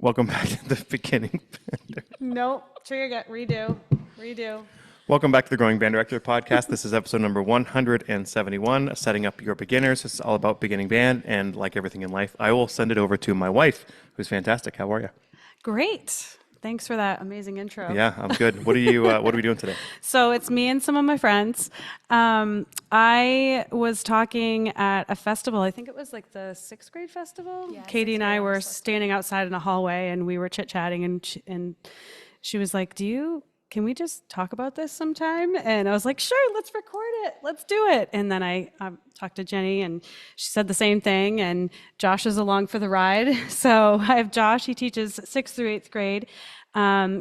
Welcome back to the beginning. Nope. Trigger get redo. Welcome back to the Growing Band Director podcast. This is episode number 171, Setting Up Your Beginners. This is all about beginning band, and like everything in life, I will send it over to my wife, who's fantastic. How are you? Great. Thanks for that amazing intro. Yeah, I'm good. What are we doing today? So it's me and some of my friends. I was talking at a festival. I think it was like the sixth grade festival. Yeah, Katie and sixth I grade were festival. standing outside in a hallway, and we were chit-chatting, and she was like, can we just talk about this sometime? And I was like, sure, let's record it. Let's do it. And then I talked to Jenny, and she said the same thing. And Josh is along for the ride. So I have Josh. He teaches 6th through 8th grade.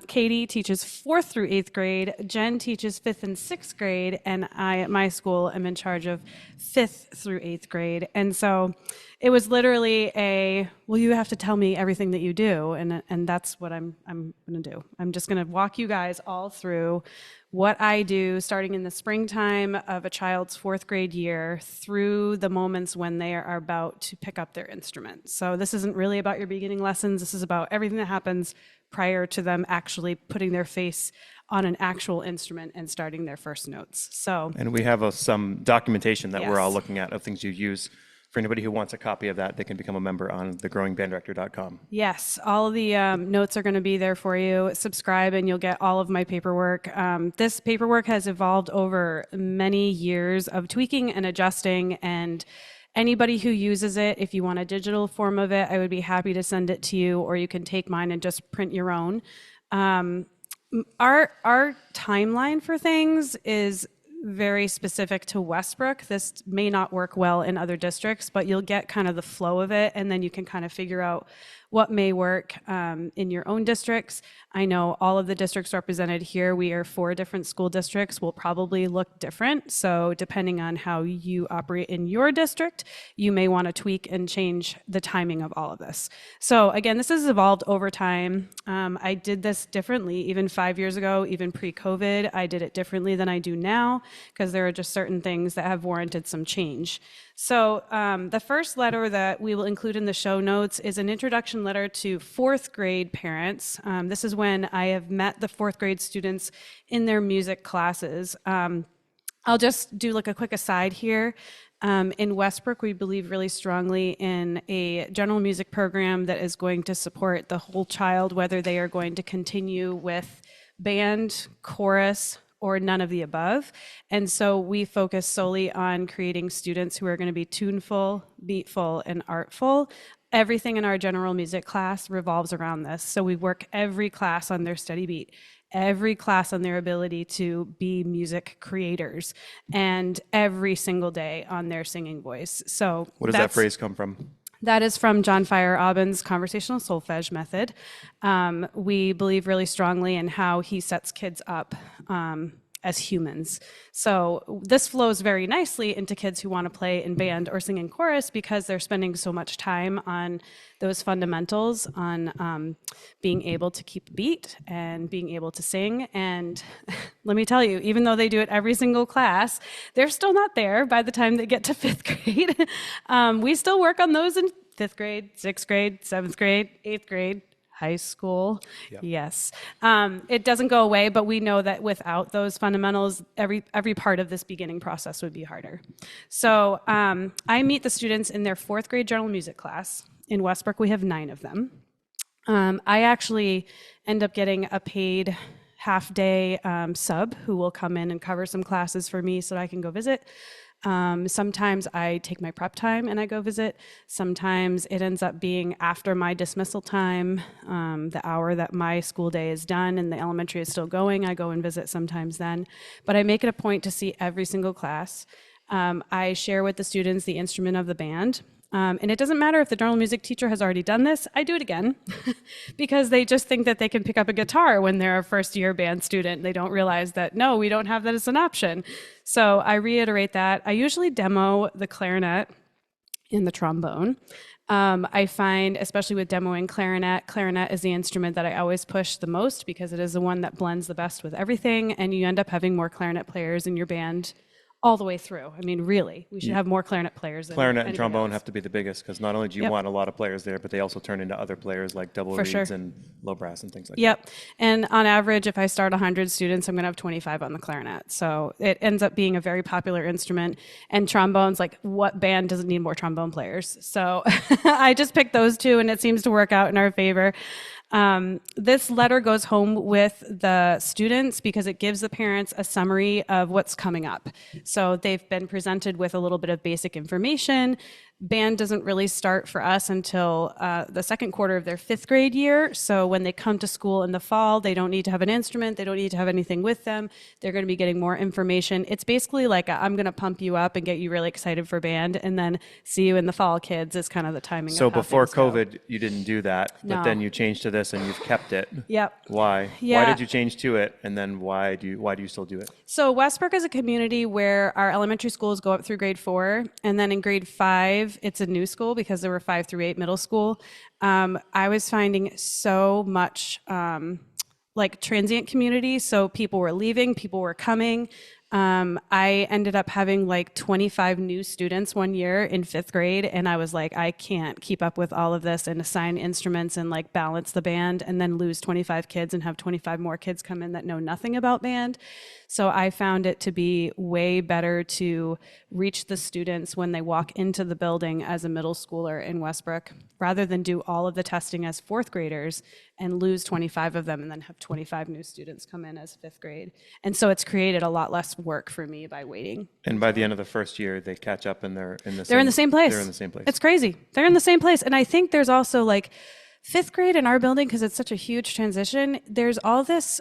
Katie teaches 4th through 8th grade. Jen teaches 5th and 6th grade. And I, at my school, am in charge of 5th through 8th grade. And so it was literally you have to tell me everything that you do. And that's what I'm going to do. I'm just going to walk you guys all through what I do starting in the springtime of a child's 4th grade year through the moments when they are about to pick up their instrument. So this isn't really about your beginning lessons. This is about everything that happens prior to them actually putting their face on an actual instrument and starting their first notes. And we have some documentation that we're all Yes. looking at of things you use. For anybody who wants a copy of that, they can become a member on thegrowingbanddirector.com. Yes, all of the notes are going to be there for you. Subscribe and you'll get all of my paperwork. This paperwork has evolved over many years of tweaking and adjusting, and anybody who uses it, if you want a digital form of it, I would be happy to send it to you, or you can take mine and just print your own. Our timeline for things is very specific to Westbrook. This may not work well in other districts, but you'll get kind of the flow of it, and then you can kind of figure out what may work in your own districts. I know all of the districts represented here, we are 4 different school districts, will probably look different. So depending on how you operate in your district, you may want to tweak and change the timing of all of this. So again, this has evolved over time. I did this differently, even 5 years ago, even pre-COVID. I did it differently than I do now because there are just certain things that have warranted some change. So the first letter that we will include in the show notes is an introduction letter to 4th grade parents. This is when I have met the 4th grade students in their music classes. I'll just do like a quick aside here. In Westbrook, we believe really strongly in a general music program that is going to support the whole child, whether they are going to continue with band, chorus, or none of the above. And so we focus solely on creating students who are going to be tuneful, beatful, and artful. Everything in our general music class revolves around this. So we work every class on their steady beat, every class on their ability to be music creators, and every single day on their singing voice. So What does that phrase come from? that is from John Fire-Aubin's conversational solfege method. We believe really strongly in how he sets kids up as humans. So this flows very nicely into kids who want to play in band or sing in chorus because they're spending so much time on those fundamentals, on being able to keep beat and being able to sing. And let me tell you, even though they do it every single class, they're still not there by the time they get to 5th grade. We still work on those in 5th grade, 6th grade, 7th grade, 8th grade, high school. Yep. Yes. It doesn't go away, but we know that without those fundamentals, every part of this beginning process would be harder. So I meet the students in their 4th grade general music class. In Westbrook, we have 9 of them. I actually end up getting a paid half-day sub who will come in and cover some classes for me so that I can go visit. Sometimes I take my prep time and I go visit. Sometimes it ends up being after my dismissal time, the hour that my school day is done and the elementary is still going, I go and visit sometimes then. But I make it a point to see every single class. I share with the students the instrument of the band. And it doesn't matter if the general music teacher has already done this, I do it again because they just think that they can pick up a guitar when they're a first-year band student. They don't realize that, no, we don't have that as an option. So I reiterate that. I usually demo the clarinet and the trombone. I find, especially with demoing clarinet is the instrument that I always push the most because it is the one that blends the best with everything, and you end up having more clarinet players in your band all the way through. I mean, really, we should have more clarinet players than Clarinet and anybody trombone else. have to be the biggest because not only do you Yep. want a lot of players there, but they also turn into other players like double For reeds sure. and low brass and things like Yep. And on average, if I start 100 students, I'm going to have 25 on the clarinet. So it ends up being a very popular instrument. And trombones, like, what band doesn't need more trombone players? So I just picked those two, and it seems to work out in our favor. This letter goes home with the students because it gives the parents a summary of what's coming up. So they've been presented with a little bit of basic information. Band doesn't really start for us until the second quarter of their 5th grade year. So when they come to school in the fall, they don't need to have an instrument. They don't need to have anything with them. They're going to be getting more information. It's basically like I'm going to pump you up and get you really excited for band, and then see you in the fall, kids, is kind of the timing. So of how before things go. COVID, you didn't do that, but No. then you changed to this and you've kept it. Yep. Why? Why Yeah. did you change to it? And then why do you still do it? So Westbrook is a community where our elementary schools go up through grade 4, and then in grade 5, it's a new school because there were 5 through 8 middle school. I was finding so much like transient community. So people were leaving, people were coming. I ended up having like 25 new students one year in 5th grade, and I was like, I can't keep up with all of this and assign instruments and like balance the band and then lose 25 kids and have 25 more kids come in that know nothing about band. So I found it to be way better to reach the students when they walk into the building as a middle schooler in Westbrook, rather than do all of the testing as 4th graders and lose 25 of them and then have 25 new students come in as 5th grade. And so it's created a lot less work for me by waiting. And by the end of the first year, they catch up and they're in the They're in the same place. They're in the same place. It's crazy. They're in the same place. And I think there's also like 5th grade in our building, because it's such a huge transition, there's all this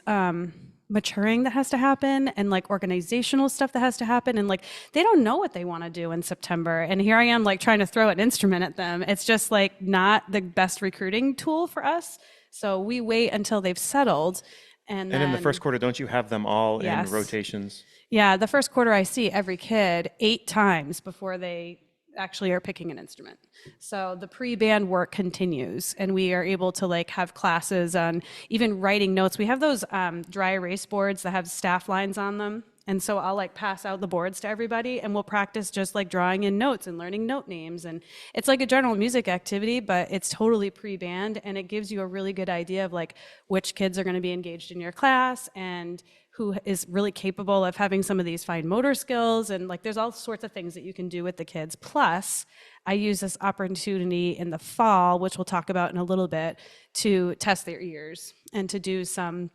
maturing that has to happen and like organizational stuff that has to happen. And like, they don't know what they want to do in September. And here I am like trying to throw an instrument at them. It's just like not the best recruiting tool for us. So we wait until they've settled. And in the then- first quarter, don't you have them all Yes. in rotations? Yeah, the first quarter I see every kid 8 times before they actually are picking an instrument. So the pre-band work continues, and we are able to like have classes on even writing notes. We have those dry erase boards that have staff lines on them. And so I'll like pass out the boards to everybody, and we'll practice just like drawing in notes and learning note names. And it's like a general music activity, but it's totally pre-band, and it gives you a really good idea of like which kids are going to be engaged in your class and who is really capable of having some of these fine motor skills. And like, there's all sorts of things that you can do with the kids. Plus, I use this opportunity in the fall, which we'll talk about in a little bit, to test their ears and to do some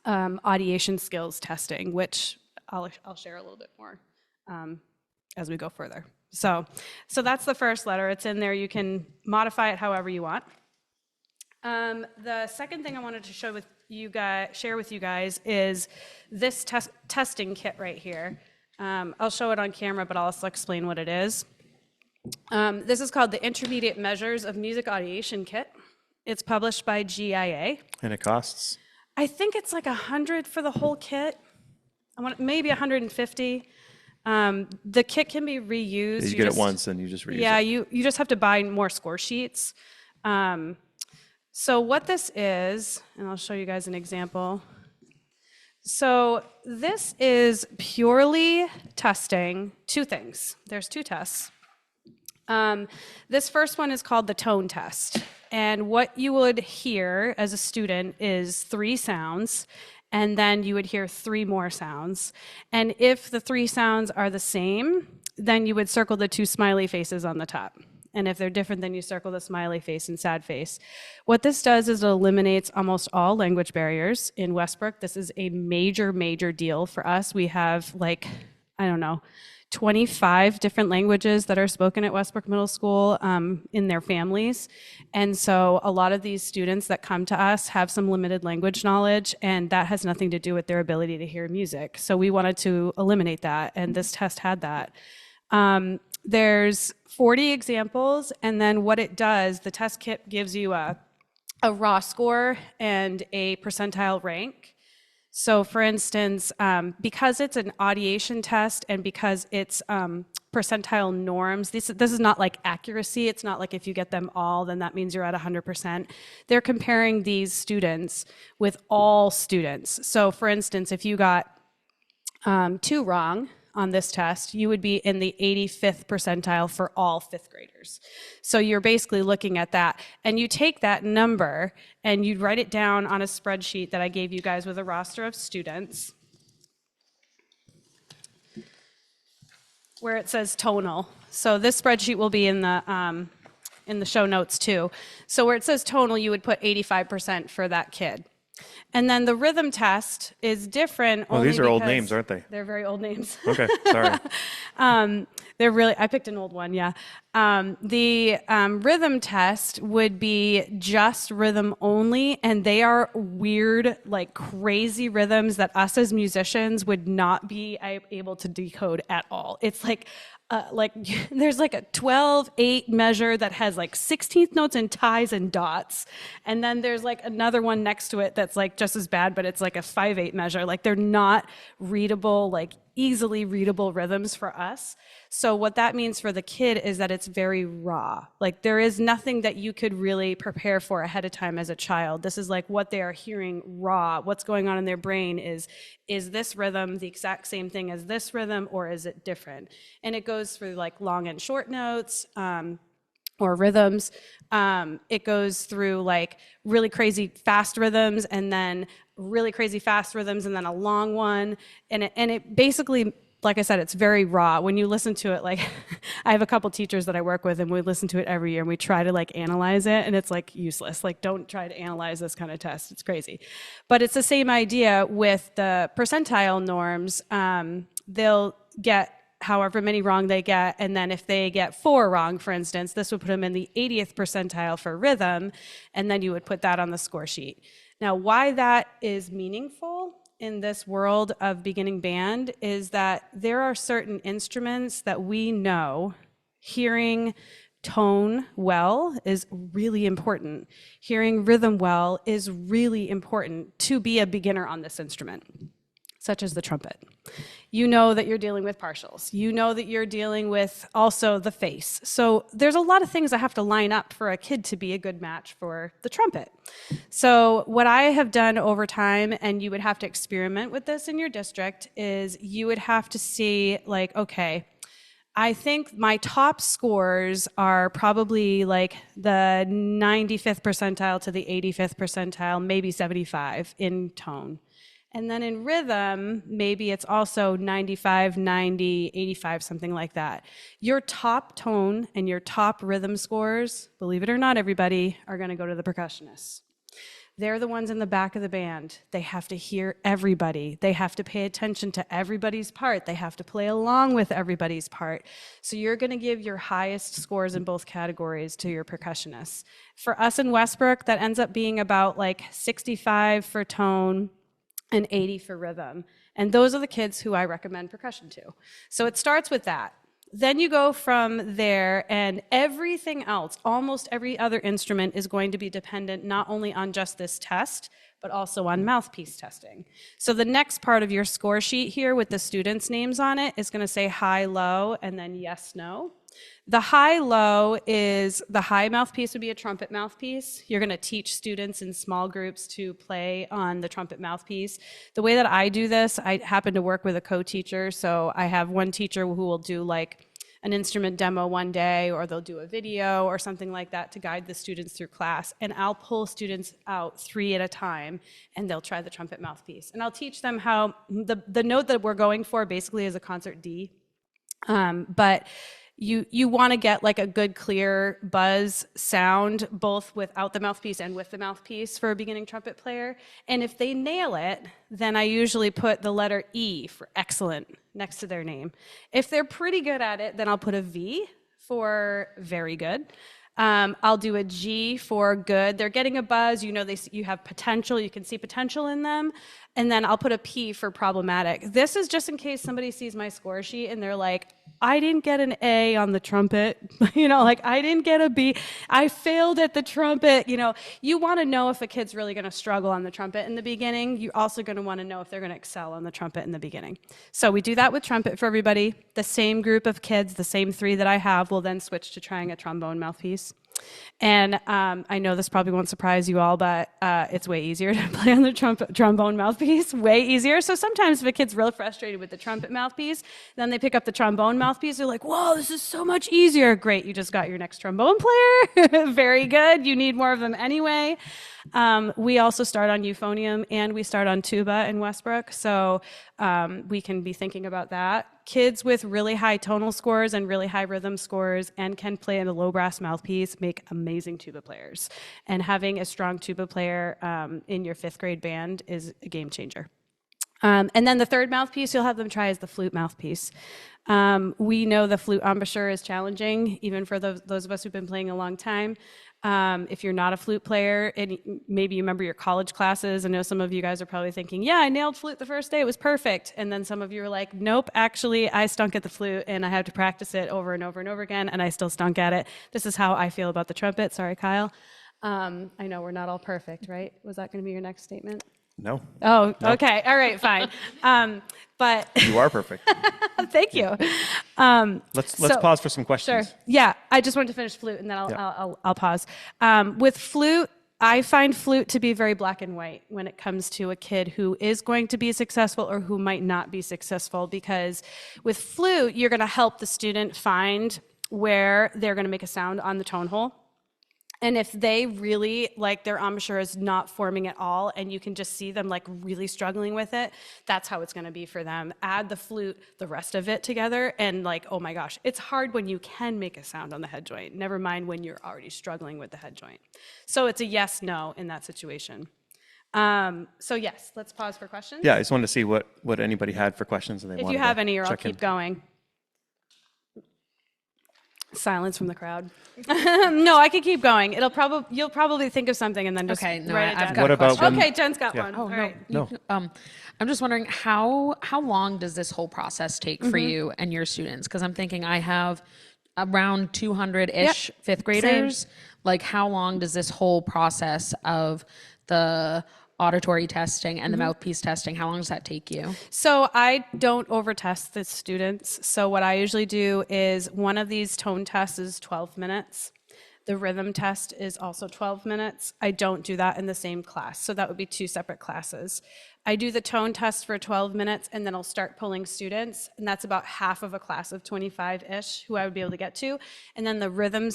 audiation skills testing, which I'll share a little bit more as we go further. So that's the first letter. It's in there. You can modify it however you want. The second thing I wanted to share with you guys is this testing kit right here. I'll show it on camera, but I'll also explain what it is. This is called the Intermediate Measures of Music Audiation Kit. It's published by GIA. And it costs? I think it's like $100 for the whole kit. Maybe $150. The kit can be reused. You get it once and you just reuse it. Yeah, you just have to buy more score sheets. So what this is, and I'll show you guys an example. So this is purely testing 2 things. There's 2 tests. This first one is called the tone test. And what you would hear as a student is 3 sounds, and then you would hear 3 more sounds. And if the 3 sounds are the same, then you would circle the 2 smiley faces on the top. And if they're different, then you circle the smiley face and sad face. What this does is it eliminates almost all language barriers in Westbrook. This is a major, major deal for us. We have like, 25 different languages that are spoken at Westbrook Middle School in their families. And so a lot of these students that come to us have some limited language knowledge, and that has nothing to do with their ability to hear music. So we wanted to eliminate that, and this test had that. There's 40 examples, and then what it does, the test kit gives you a raw score and a percentile rank. So for instance, because it's an audiation test and because it's percentile norms, this is not like accuracy. It's not like if you get them all, then that means you're at 100%. They're comparing these students with all students. So for instance, if you got 2 wrong on this test, you would be in the 85th percentile for all fifth graders. So you're basically looking at that. And you take that number and you'd write it down on a spreadsheet that I gave you guys with a roster of students, where it says tonal. So this spreadsheet will be in the show notes too. So where it says tonal, you would put 85% for that kid. And then the rhythm test is different. Oh, these are old names, aren't they? They're very old names. Okay, sorry. They're really, I picked an old one, yeah. The rhythm test would be just rhythm only, and they are weird, like crazy rhythms that us as musicians would not be able to decode at all. It's like there's like a 12/8 measure that has like 16th notes and ties and dots. And then there's like another one next to it that's like just as bad, but it's like a 5/8 measure. Like they're not readable, like easily readable rhythms for us. So what that means for the kid is that it's very raw. Like there is nothing that you could really prepare for ahead of time as a child. This is like what they are hearing raw. What's going on in their brain is this rhythm the exact same thing as this rhythm, or is it different? And it goes through like long and short notes, or rhythms. It goes through like really crazy fast rhythms, and then really crazy fast rhythms, and then a long one. And it basically, like I said, it's very raw. When you listen to it, like I have a couple teachers that I work with, and we listen to it every year, and we try to like analyze it, and it's like useless. Like don't try to analyze this kind of test. It's crazy. But it's the same idea with the percentile norms. They'll get however many wrong they get, and then if they get 4 wrong, for instance, this would put them in the 80th percentile for rhythm, and then you would put that on the score sheet. Now, why that is meaningful in this world of beginning band is that there are certain instruments that we know hearing tone well is really important. Hearing rhythm well is really important to be a beginner on this instrument, such as the trumpet. You know that you're dealing with partials. You know that you're dealing with also the face. So there's a lot of things that have to line up for a kid to be a good match for the trumpet. So what I have done over time, and you would have to experiment with this in your district, is you would have to see like, okay, I think my top scores are probably like the 95th percentile to the 85th percentile, maybe 75 in tone. And then in rhythm, maybe it's also 95, 90, 85, something like that. Your top tone and your top rhythm scores, believe it or not, everybody, are going to go to the percussionists. They're the ones in the back of the band. They have to hear everybody. They have to pay attention to everybody's part. They have to play along with everybody's part. So you're going to give your highest scores in both categories to your percussionists. For us in Westbrook, that ends up being about like 65 for tone, and 80 for rhythm. And those are the kids who I recommend percussion to. So it starts with that. Then you go from there, and everything else, almost every other instrument is going to be dependent not only on just this test, but also on mouthpiece testing. So the next part of your score sheet here with the students' names on it is going to say high, low, and then yes, no. The high-low is the high mouthpiece would be a trumpet mouthpiece. You're going to teach students in small groups to play on the trumpet mouthpiece. The way that I do this, I happen to work with a co-teacher, so I have one teacher who will do like an instrument demo one day, or they'll do a video or something like that to guide the students through class, and I'll pull students out 3 at a time, and they'll try the trumpet mouthpiece. And I'll teach them how the note that we're going for basically is a concert D, but you want to get like a good clear buzz sound both without the mouthpiece and with the mouthpiece for a beginning trumpet player. And if they nail it, then I usually put the letter E for excellent next to their name. If they're pretty good at it, then I'll put a V for very good. I'll do a G for good. They're getting a buzz, you know, you have potential, you can see potential in them. And then I'll put a P for problematic. This is just in case somebody sees my score sheet and they're like, I didn't get an A on the trumpet, you know, like I didn't get a B, I failed at the trumpet. You know, you want to know if a kid's really going to struggle on the trumpet in the beginning. You're also going to want to know if they're going to excel on the trumpet in the beginning. So we do that with trumpet for everybody. The same group of kids, the same 3 that I have, will then switch to trying a trombone mouthpiece. And I know this probably won't surprise you all, but it's way easier to play on the trombone mouthpiece, way easier. So sometimes if a kid's real frustrated with the trumpet mouthpiece, then they pick up the trombone mouthpiece, they're like, whoa, this is so much easier. Great, you just got your next trombone player. Very good. You need more of them anyway. We also start on euphonium and we start on tuba in Westbrook. So we can be thinking about that. Kids with really high tonal scores and really high rhythm scores and can play in a low brass mouthpiece make amazing tuba players. And having a strong tuba player in your 5th grade band is a game changer. And then the third mouthpiece you'll have them try is the flute mouthpiece. We know the flute embouchure is challenging, even for those of us who've been playing a long time. If you're not a flute player, and maybe you remember your college classes, I know some of you guys are probably thinking, yeah, I nailed flute the first day, it was perfect. And then some of you are like, nope, actually, I stunk at the flute, and I had to practice it over and over and over again, and I still stunk at it. This is how I feel about the trumpet. Sorry, Kyle. I know we're not all perfect, right? Was that going to be your next statement? No. Oh, no. Okay. All right, fine. But you are perfect. Thank you. Let's pause for some questions. Sure. Yeah, I just wanted to finish flute, and then I'll pause. With flute, I find flute to be very black and white when it comes to a kid who is going to be successful or who might not be successful, because with flute, you're going to help the student find where they're going to make a sound on the tone hole. And if they really, like, their embouchure is not forming at all, and you can just see them like really struggling with it, that's how it's gonna be for them. Add the flute, the rest of it together, and like, oh my gosh, it's hard when you can make a sound on the head joint, never mind when you're already struggling with the head joint. So it's a yes, no in that situation. So yes, let's pause for questions. Yeah, I just wanted to see what anybody had for questions. And they if you have any, or I'll keep going. Silence from the crowd. No, I could keep going. You'll probably think of something and then just write it down. I've got a question. Okay, Jen's got one. Oh, All right. no. I'm just wondering how long does this whole process take for you and your students? Because I'm thinking I have around 200-ish 5th graders. Same. Like, how long does this whole process of the auditory testing and the mouthpiece testing, how long does that take you? So I don't overtest the students. So what I usually do is one of these tone tests is 12 minutes. The rhythm test is also 12 minutes. I don't do that in the same class. So that would be 2 separate classes. I do the tone test for 12 minutes, and then I'll start pulling students, and that's about half of a class of 25-ish who I would be able to get to. And then the rhythm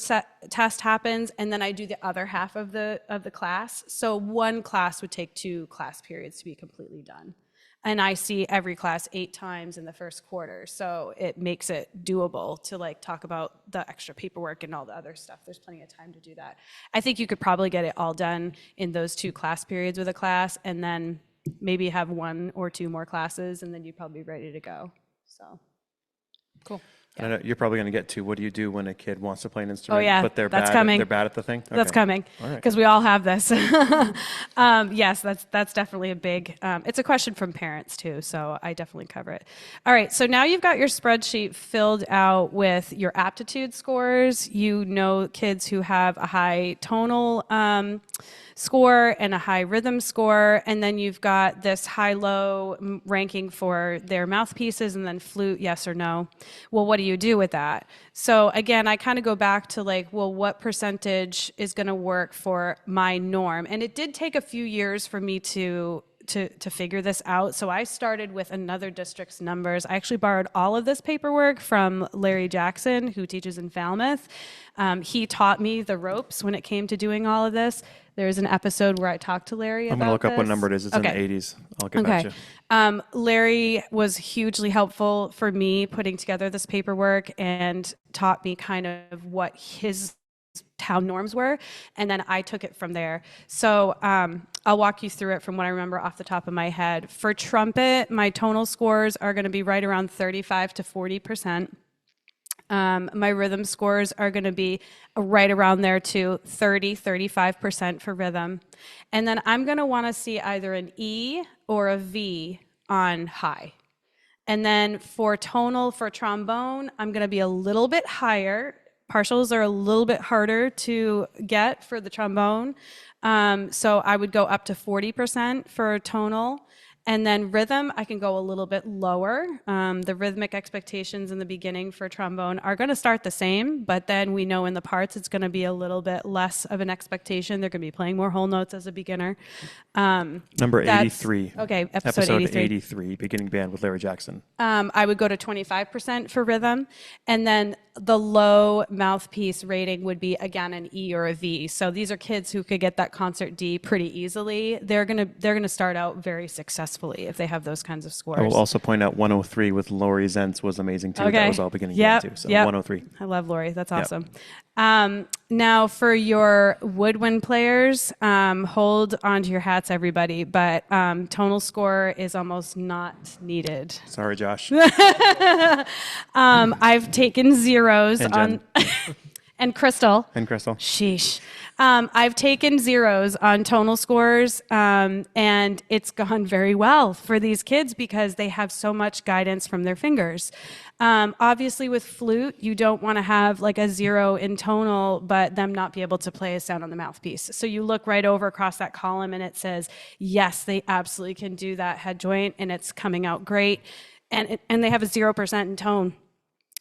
test happens, and then I do the other half of the class. So one class would take 2 class periods to be completely done. And I see every class 8 times in the first quarter. So it makes it doable to like talk about the extra paperwork and all the other stuff. There's plenty of time to do that. I think you could probably get it all done in those 2 class periods with a class, and then maybe have 1 or 2 more classes, and then you'd probably be ready to go. So cool. Yeah. I know you're probably going to get to what do you do when a kid wants to play an instrument, but they're that's bad. Coming. They're bad at the thing. Okay. That's coming, because we all have this. Yes, that's definitely a big. It's a question from parents too, so I definitely cover it. All right, so now you've got your spreadsheet filled out with your aptitude scores. You know kids who have a high tonal score and a high rhythm score, and then you've got this high-low ranking for their mouthpieces, and then flute, yes or no. Well, what do you do with that? So again, I kind of go back to like, well, what percentage is going to work for my norm? And it did take a few years for me to figure this out. So I started with another district's numbers. I actually borrowed all of this paperwork from Larry Jackson, who teaches in Falmouth. He taught me the ropes when it came to doing all of this. There's an episode where I talked to Larry about this. I'm going to look up what number it is. It's in the 80s. I'll get back to you. Larry was hugely helpful for me putting together this paperwork and taught me kind of what his town norms were, and then I took it from there. So I'll walk you through it from what I remember off the top of my head. For trumpet, my tonal scores are going to be right around 35 to 40%. My rhythm scores are going to be right around there too, 35% for rhythm. And then I'm going to want to see either an E or a V on high. And then for tonal, for trombone, I'm going to be a little bit higher. Partials are a little bit harder to get for the trombone. So I would go up to 40% for tonal. And then rhythm, I can go a little bit lower. The rhythmic expectations in the beginning for trombone are going to start the same, but then we know in the parts it's going to be a little bit less of an expectation. They're going to be playing more whole notes as a beginner. Number 83. Okay, episode 83. 83, beginning band with Larry Jackson. I would go to 25% for rhythm, and then the low mouthpiece rating would be again an E or a V. So these are kids who could get that concert D pretty easily. They're gonna start out very successfully if they have those kinds of scores. I will also point out 103 with Lori Zentz was amazing too. Okay. That was all beginning band too. So 103. I love Lori. That's awesome. Now for your woodwind players, hold onto your hats, everybody. But tonal score is almost not needed. Sorry, Josh. I've taken zeros And on, and Krystle. And Krystle. Sheesh. I've taken zeros on tonal scores, and it's gone very well for these kids because they have so much guidance from their fingers. Obviously, with flute, you don't want to have like a 0 in tonal, but them not be able to play a sound on the mouthpiece. So you look right over across that column, and it says, yes, they absolutely can do that head joint, and it's coming out great. And they have a 0% in tone.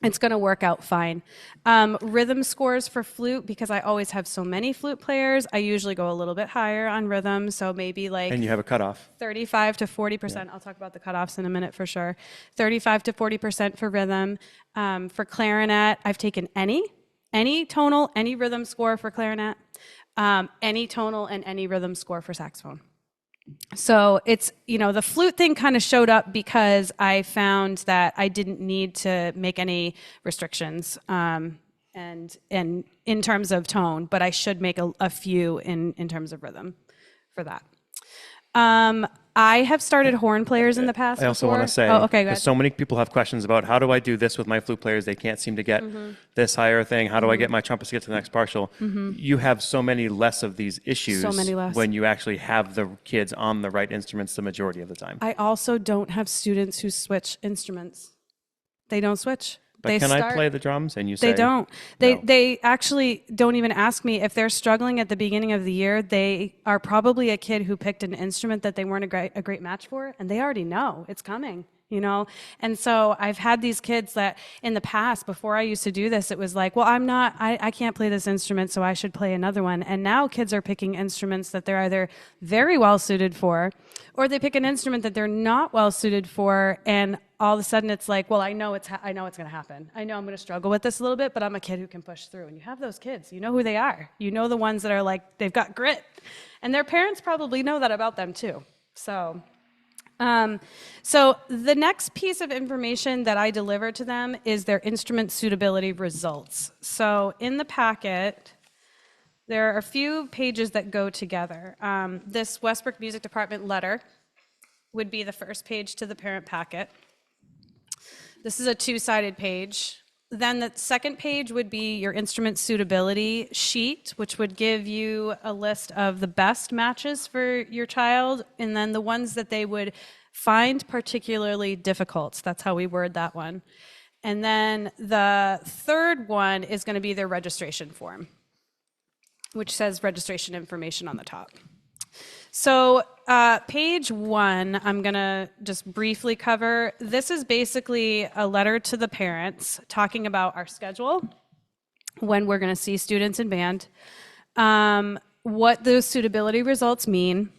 It's going to work out fine. Rhythm scores for flute, because I always have so many flute players, I usually go a little bit higher on rhythm. So maybe like And you have a cutoff. 35 to 40%. Yeah. I'll talk about the cutoffs in a minute for sure. 35 to 40% for rhythm. For clarinet, I've taken any tonal, any rhythm score for clarinet, any tonal and any rhythm score for saxophone. So it's, the flute thing kind of showed up because I found that I didn't need to make any restrictions and in terms of tone, but I should make a few in terms of rhythm for that. I have started horn players in the past. I also before. want to say, oh, okay, go ahead. so many people have questions about how do I do this with my flute players? They can't seem to get this higher thing. How do I get my trumpets to get to the next partial? You have so many less of these issues when you actually have the kids on the right instruments the majority of the time. I also don't have students who switch instruments. They don't switch. But I play the drums? And you say they don't. No. They actually don't even ask me if they're struggling at the beginning of the year. They are probably a kid who picked an instrument that they weren't a great match for, and they already know it's coming. And so I've had these kids that in the past, before I used to do this, it was like, well, I can't play this instrument, so I should play another one. And now kids are picking instruments that they're either very well suited for, or they pick an instrument that they're not well suited for, and all of a sudden it's like, well, I know it's going to happen. I know I'm going to struggle with this a little bit, but I'm a kid who can push through. And you have those kids, you know who they are. You know the ones that are like, they've got grit. And their parents probably know that about them too. So the next piece of information that I deliver to them is their instrument suitability results. So in the packet, there are a few pages that go together. This Westbrook Music Department letter would be the first page to the parent packet. This is a 2-sided page. Then the second page would be your instrument suitability sheet, which would give you a list of the best matches for your child, and then the ones that they would find particularly difficult. That's how we word that one. And then the third one is going to be their registration form, which says registration information on the top. So page 1, I'm going to just briefly cover. This is basically a letter to the parents talking about our schedule, when we're going to see students in band, what those suitability results mean.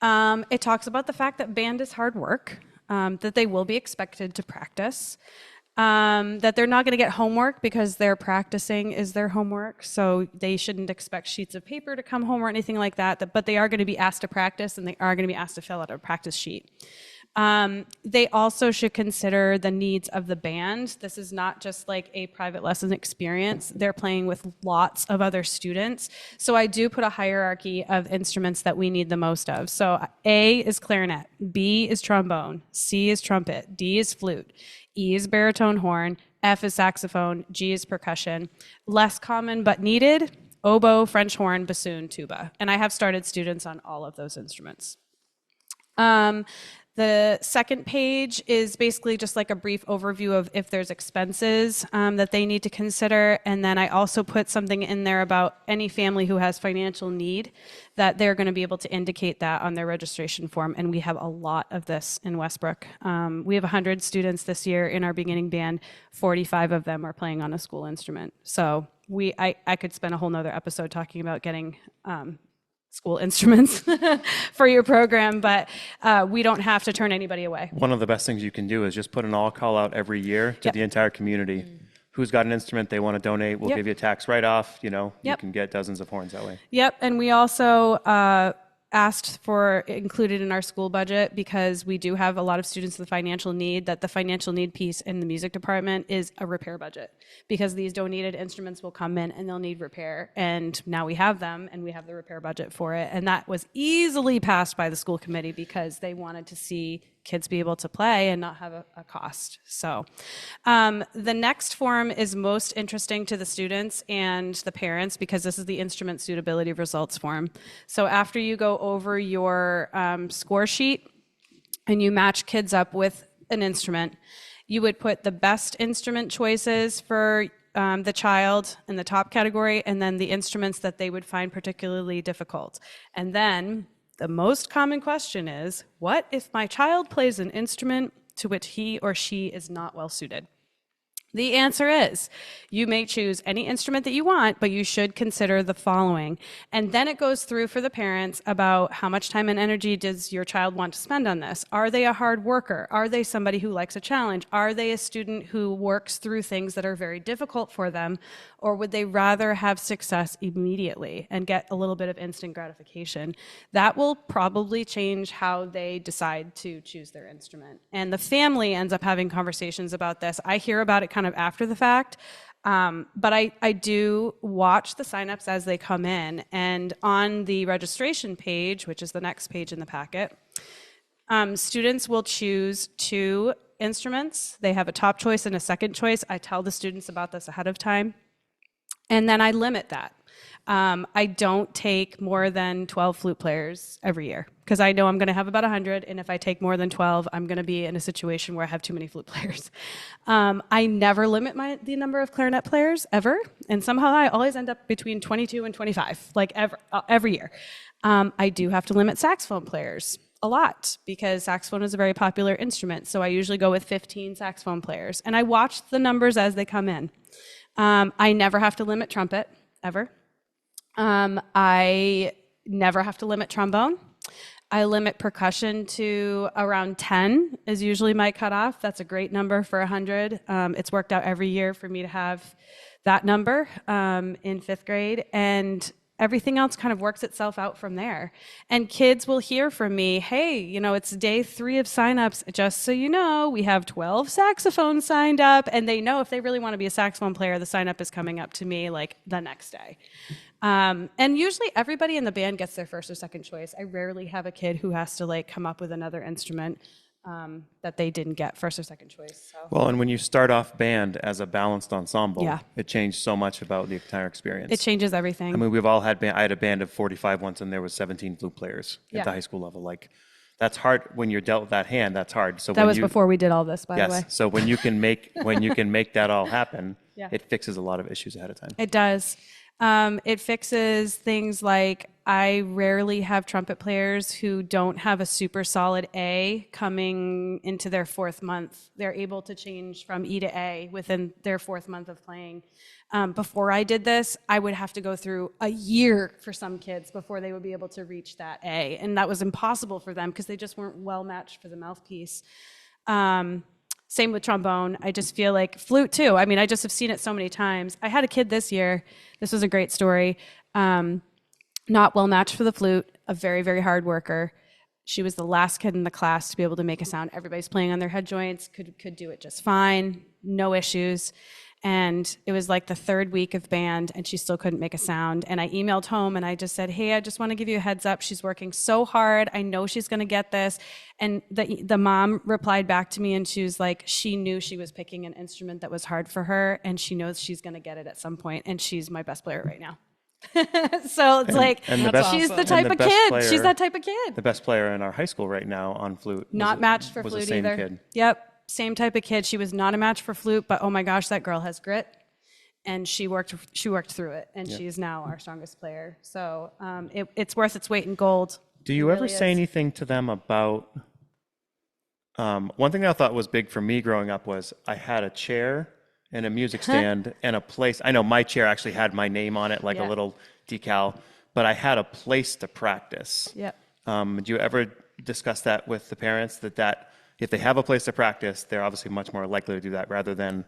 It talks about the fact that band is hard work, that they will be expected to practice, that they're not going to get homework because their practicing is their homework, so they shouldn't expect sheets of paper to come home or anything like that, but they are going to be asked to practice, and they are going to be asked to fill out a practice sheet. They also should consider the needs of the band. This is not just like a private lesson experience. They're playing with lots of other students. So I do put a hierarchy of instruments that we need the most of. So A is clarinet, B is trombone, C is trumpet, D is flute, E is baritone horn, F is saxophone, G is percussion. Less common but needed, oboe, French horn, bassoon, tuba. And I have started students on all of those instruments. The second page is basically just like a brief overview of if there's expenses that they need to consider. And then I also put something in there about any family who has financial need, that they're going to be able to indicate that on their registration form. And we have a lot of this in Westbrook. We have 100 students this year in our beginning band. 45 of them are playing on a school instrument. So I could spend a whole nother episode talking about getting school instruments for your program, but we don't have to turn anybody away. One of the best things you can do is just put an all call out every year to the entire community. Who's got an instrument they want to donate, we'll give you a tax write-off, you can get dozens of horns that way. Yep, and we also asked for included in our school budget, because we do have a lot of students with financial need, that the financial need piece in the music department is a repair budget, because these donated instruments will come in and they'll need repair. And now we have them and we have the repair budget for it. And that was easily passed by the school committee because they wanted to see kids be able to play and not have a cost. So the next form is most interesting to the students and the parents, because this is the instrument suitability results form. So after you go over your score sheet and you match kids up with an instrument, you would put the best instrument choices for the child in the top category, and then the instruments that they would find particularly difficult. And then the most common question is, what if my child plays an instrument to which he or she is not well suited? The answer is, you may choose any instrument that you want, but you should consider the following. And then it goes through for the parents about how much time and energy does your child want to spend on this? Are they a hard worker? Are they somebody who likes a challenge? Are they a student who works through things that are very difficult for them? Or would they rather have success immediately and get a little bit of instant gratification? That will probably change how they decide to choose their instrument. And the family ends up having conversations about this. I hear about it kind of after the fact, but I do watch the signups as they come in. And on the registration page, which is the next page in the packet, students will choose 2 instruments. They have a top choice and a second choice. I tell the students about this ahead of time. And then I limit that. I don't take more than 12 flute players every year, because I know I'm going to have about 100. And if I take more than 12, I'm going to be in a situation where I have too many flute players. I never limit the number of clarinet players ever. And somehow I always end up between 22 and 25, like every year. I do have to limit saxophone players a lot, because saxophone is a very popular instrument. So I usually go with 15 saxophone players. And I watch the numbers as they come in. I never have to limit trumpet, ever. I never have to limit trombone. I limit percussion to around 10 is usually my cutoff. That's a great number for 100. It's worked out every year for me to have that number in 5th grade. And everything else kind of works itself out from there. And kids will hear from me, hey, it's day 3 of signups. Just so you know, we have 12 saxophones signed up. And they know if they really want to be a saxophone player, the sign up is coming up to me like the next day. And usually everybody in the band gets their first or second choice. I rarely have a kid who has to come up with another instrument that they didn't get first or second choice. So. Well, and when you start off band as a balanced ensemble, Yeah. it changed so much about the entire experience. It changes everything. I mean, we've all had I had a band of 45 once, and there was 17 flute players at the high school level. That's hard when you're dealt that hand. That's hard. So that was before we did all this, by the way. Yes. So when you can make that all happen, Yeah. it fixes a lot of issues ahead of time. It does. It fixes things like, I rarely have trumpet players who don't have a super solid A coming into their 4th month. They're able to change from E to A within their 4th month of playing. Before I did this, I would have to go through a year for some kids before they would be able to reach that A. And that was impossible for them because they just weren't well matched for the mouthpiece. Same with trombone. I just feel like flute too. I mean, I just have seen it so many times. I had a kid this year. This was a great story. Not well matched for the flute, a very, very hard worker. She was the last kid in the class to be able to make a sound. Everybody's playing on their head joints, could do it just fine, no issues. And it was like the 3rd week of band, and she still couldn't make a sound. And I emailed home, and I just said, hey, I just want to give you a heads up. She's working so hard. I know she's going to get this. And the mom replied back to me, and she was like, she knew she was picking an instrument that was hard for her, and she knows she's going to get it at some point, and she's my best player right now. So it's like, and the best- she's the and type the of best kid. player- She's that type of kid. The best player in our high school right now on flute Not matched for was flute the same either. kid. Yep. Same type of kid. She was not a match for flute, but oh my gosh, that girl has grit. And she worked through it, and she's now our strongest player. So it's worth its weight in gold. Do you It ever really say is. anything to them about, one thing I thought was big for me growing up was I had a chair and a music stand and a place. I know my chair actually had my name on it, like a Yeah. little decal, but I had a place to practice. Yep. Do you ever discuss that with the parents, that if they have a place to practice, they're obviously much more likely to do that rather than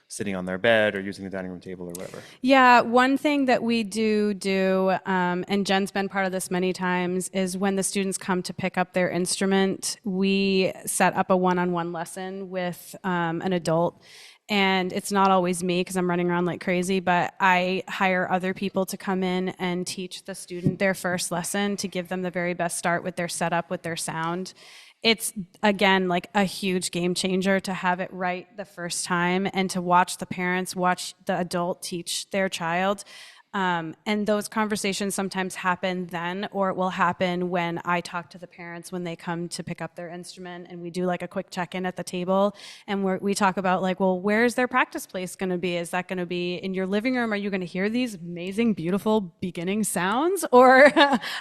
sitting on their bed or using the dining room table or whatever? Yeah, one thing that we do, and Jen's been part of this many times, is when the students come to pick up their instrument, we set up a one-on-one lesson with an adult. And it's not always me because I'm running around like crazy, but I hire other people to come in and teach the student their first lesson to give them the very best start with their setup, with their sound. It's, again, like a huge game changer to have it right the first time and to watch the parents, watch the adult teach their child. And those conversations sometimes happen then, or it will happen when I talk to the parents when they come to pick up their instrument, and we do like a quick check-in at the table, and we talk about like, well, where's their practice place going to be? Is that going to be in your living room? Are you going to hear these amazing, beautiful beginning sounds? Or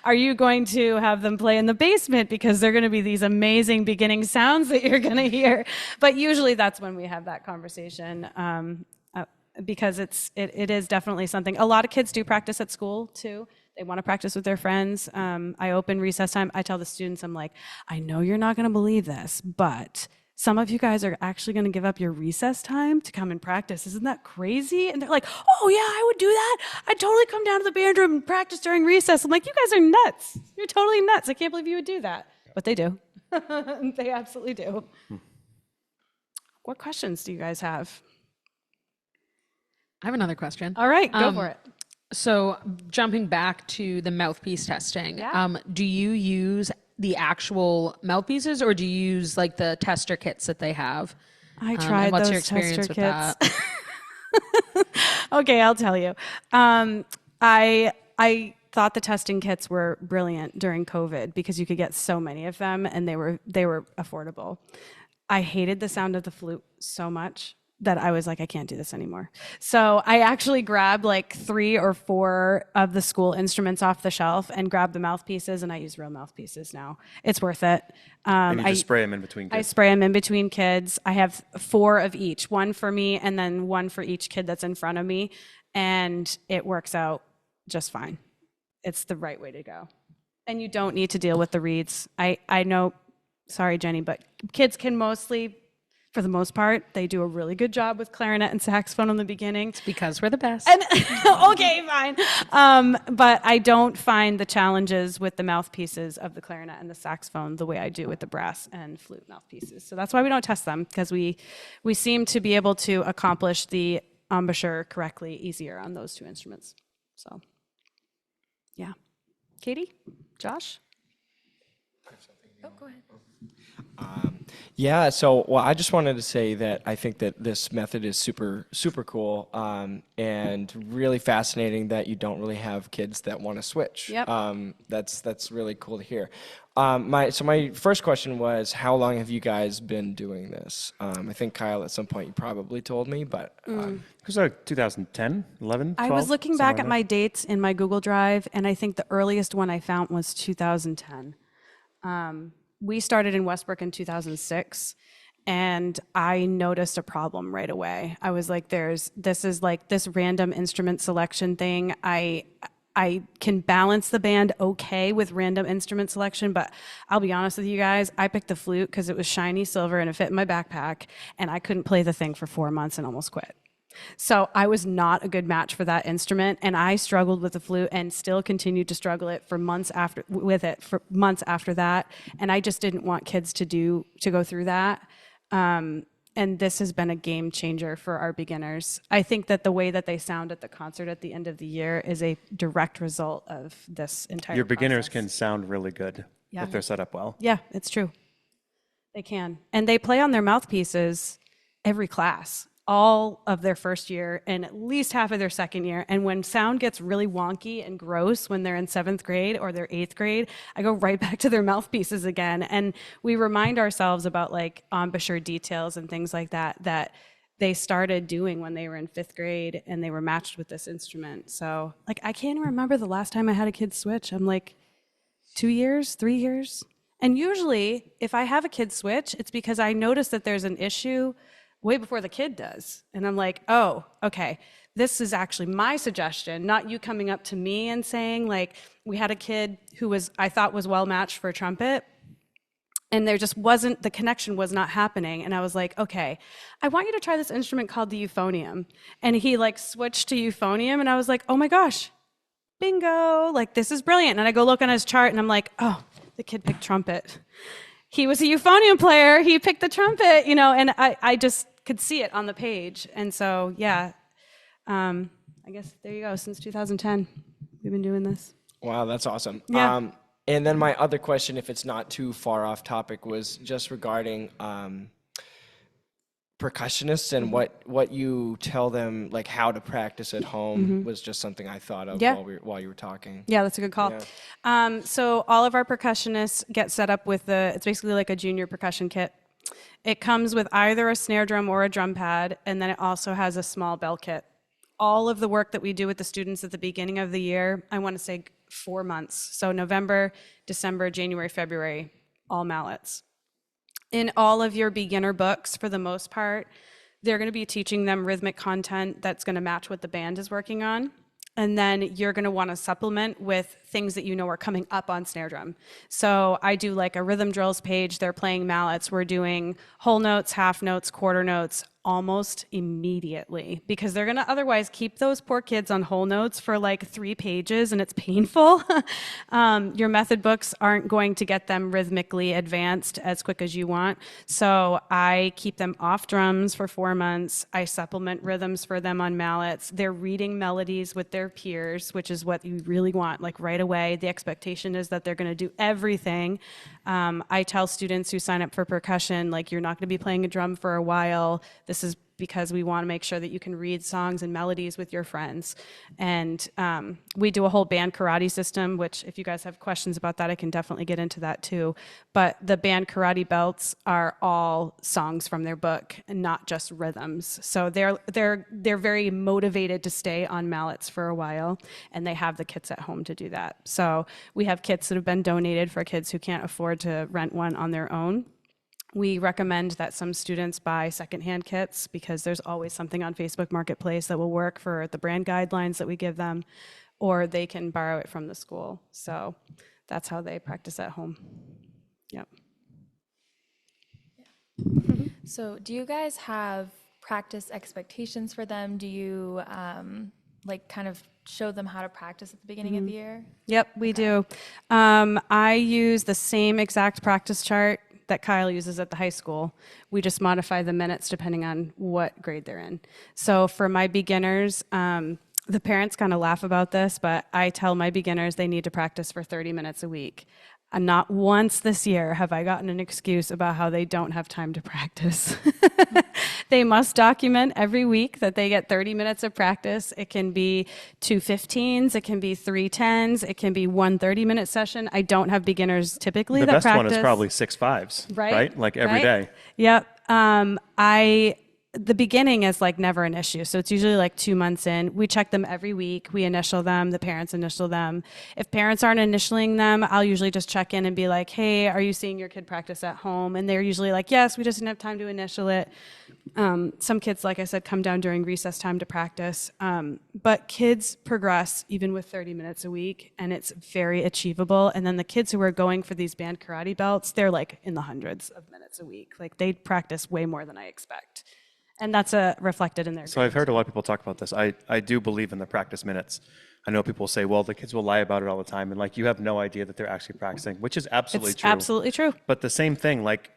are you going to have them play in the basement because they're going to be these amazing beginning sounds that you're going to hear? But usually that's when we have that conversation. Because it is definitely something. A lot of kids do practice at school too. They want to practice with their friends. I open recess time. I tell the students, I'm like, I know you're not going to believe this, but some of you guys are actually going to give up your recess time to come and practice. Isn't that crazy? And they're like, oh yeah, I would do that. I'd totally come down to the band room and practice during recess. I'm like, you guys are nuts. You're totally nuts. I can't believe you would do that. But they do. They absolutely do. What questions do you guys have? I have another question. All right, go for it. So jumping back to the mouthpiece testing, do you use the actual mouthpieces or do you use like the tester kits that they have? I tried and what's those your experience tester with kits. that? Okay, I'll tell you. I thought the testing kits were brilliant during COVID because you could get so many of them and they were affordable. I hated the sound of the flute so much that I was like, I can't do this anymore. So I actually grabbed like 3 or 4 of the school instruments off the shelf and grabbed the mouthpieces, and I use real mouthpieces now. It's worth it. And you just spray them in between kids? I spray them in between kids. I have 4 of each, 1 for me and then 1 for each kid that's in front of me, and it works out just fine. It's the right way to go. And you don't need to deal with the reeds. I know, sorry, Jenny, but kids can mostly, for the most part, they do a really good job with clarinet and saxophone in the beginning. It's because we're the best. And okay, fine. But I don't find the challenges with the mouthpieces of the clarinet and the saxophone the way I do with the brass and flute mouthpieces. So that's why we don't test them, because we seem to be able to accomplish the embouchure correctly easier on those 2 instruments. So, yeah. Katie? Josh? Oh, go ahead. Yeah, so well, I just wanted to say that I think that this method is super cool, and really fascinating that you don't really have kids that want to switch. Yep. That's really cool to hear. My first question was, how long have you guys been doing this? I think Kyle, at some point, you probably told me, but It was like 2010, 11, 12? I was looking somewhere back at in my dates in my Google Drive, and I think the earliest one I found was 2010. We started in Westbrook in 2006, and I noticed a problem right away. I was like, this is like this random instrument selection thing. I can balance the band okay with random instrument selection, but I'll be honest with you guys, I picked the flute because it was shiny silver and it fit in my backpack, and I couldn't play the thing for 4 months and almost quit. So I was not a good match for that instrument, and I struggled with the flute and still continued to struggle for months after that. And I just didn't want kids to go through that. And this has been a game changer for our beginners. I think that the way that they sound at the concert at the end of the year is a direct result of this entire Your beginners process. can sound really good if they're set up well. Yeah, it's true. They can. And they play on their mouthpieces every class. all of their first year and at least half of their second year. And when sound gets really wonky and gross when they're in 7th grade or their 8th grade, I go right back to their mouthpieces again. And we remind ourselves about like embouchure details and things like that, that they started doing when they were in 5th grade and they were matched with this instrument. So like, I can't remember the last time I had a kid switch. I'm like 2 years, 3 years. And usually if I have a kid switch, it's because I notice that there's an issue way before the kid does. And I'm like, oh, okay, this is actually my suggestion, not you coming up to me and saying like, we had a kid who I thought was well matched for trumpet, and there just wasn't, the connection was not happening. And I was like, okay, I want you to try this instrument called the euphonium. And he like switched to euphonium, and I was like, oh my gosh, bingo, like this is brilliant. And I go look on his chart and I'm like, oh, the kid picked trumpet. He was a euphonium player, he picked the trumpet, you know, and I just could see it on the page. And so, yeah, I guess there you go. Since 2010, we've been doing this. Wow, that's awesome. Yeah. And then my other question, if it's not too far off topic, was just regarding percussionists and what you tell them, like how to practice at home, was just something I thought of while you were talking. Yeah, that's a good call. Yeah. So all of our percussionists get set up with it's basically like a junior percussion kit. It comes with either a snare drum or a drum pad, and then it also has a small bell kit. All of the work that we do with the students at the beginning of the year, I want to say 4 months. So November, December, January, February, all mallets. In all of your beginner books, for the most part, they're going to be teaching them rhythmic content that's going to match what the band is working on. And then you're going to want to supplement with things that you know are coming up on snare drum. So I do like a rhythm drills page. They're playing mallets. We're doing whole notes, half notes, quarter notes almost immediately, because they're going to otherwise keep those poor kids on whole notes for like 3 pages, and it's painful. Your method books aren't going to get them rhythmically advanced as quick as you want. So I keep them off drums for 4 months. I supplement rhythms for them on mallets. They're reading melodies with their peers, which is what you really want, like right away. The expectation is that they're going to do everything. I tell students who sign up for percussion, like, you're not going to be playing a drum for a while. This is because we want to make sure that you can read songs and melodies with your friends. And we do a whole band karate system, which if you guys have questions about that, I can definitely get into that too. But the band karate belts are all songs from their book and not just rhythms. So they're very motivated to stay on mallets for a while, and they have the kits at home to do that. So we have kits that have been donated for kids who can't afford to rent one on their own. We recommend that some students buy secondhand kits, because there's always something on Facebook Marketplace that will work for the brand guidelines that we give them, or they can borrow it from the school. So that's how they practice at home. Yep. So do you guys have practice expectations for them? Do you like kind of show them how to practice at the beginning of the year? Yep, we do. I use the same exact practice chart that Kyle uses at the high school. We just modify the minutes depending on what grade they're in. So for my beginners, the parents kind of laugh about this, but I tell my beginners they need to practice for 30 minutes a week. And not once this year have I gotten an excuse about how they don't have time to practice. They must document every week that they get 30 minutes of practice. It can be 2 15s, it can be 3 10s, it can be 1 30-minute session. I don't have beginners typically The that best practice. one is probably 6 5s, right? Like every day. Yep. The beginning is like never an issue. So it's usually like 2 months in. We check them every week. We initial them. The parents initial them. If parents aren't initialing them, I'll usually just check in and be like, hey, are you seeing your kid practice at home? And they're usually like, yes, we just didn't have time to initial it. Some kids, like I said, come down during recess time to practice. But kids progress even with 30 minutes a week, and it's very achievable. And then the kids who are going for these band karate belts, they're like in the hundreds of minutes a week. Like they practice way more than I expect. And that's reflected in their So I've heard a lot of people talk about this. I do believe in the practice minutes. I know people say, well, the kids will lie about it all the time. And like, you have no idea that they're actually practicing, which is absolutely It's true. absolutely true. But the same thing, like,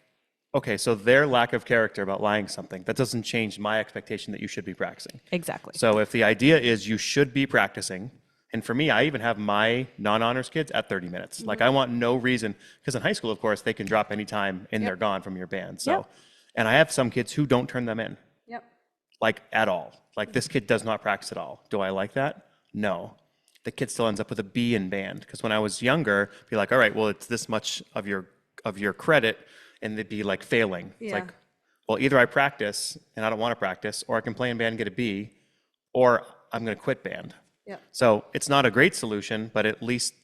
okay, so their lack of character about lying something, that doesn't change my expectation that you should be practicing. Exactly. So if the idea is you should be practicing, and for me, I even have my non-honors kids at 30 minutes. Like, I want no reason, because in high school, of course, they can drop any time and they're gone from your band. So, Yep. and I have some kids who don't turn them in. Yep. like at all. Like this kid does not practice at all. Do I like that? No. The kid still ends up with a B in band. Because when I was younger, be like, all right, well, it's this much of your credit, and they'd be like failing. It's like, well, either I practice and I don't want to practice, or I can play in band and get a B, or I'm going to quit band. Yep. So it's not a great solution, but at least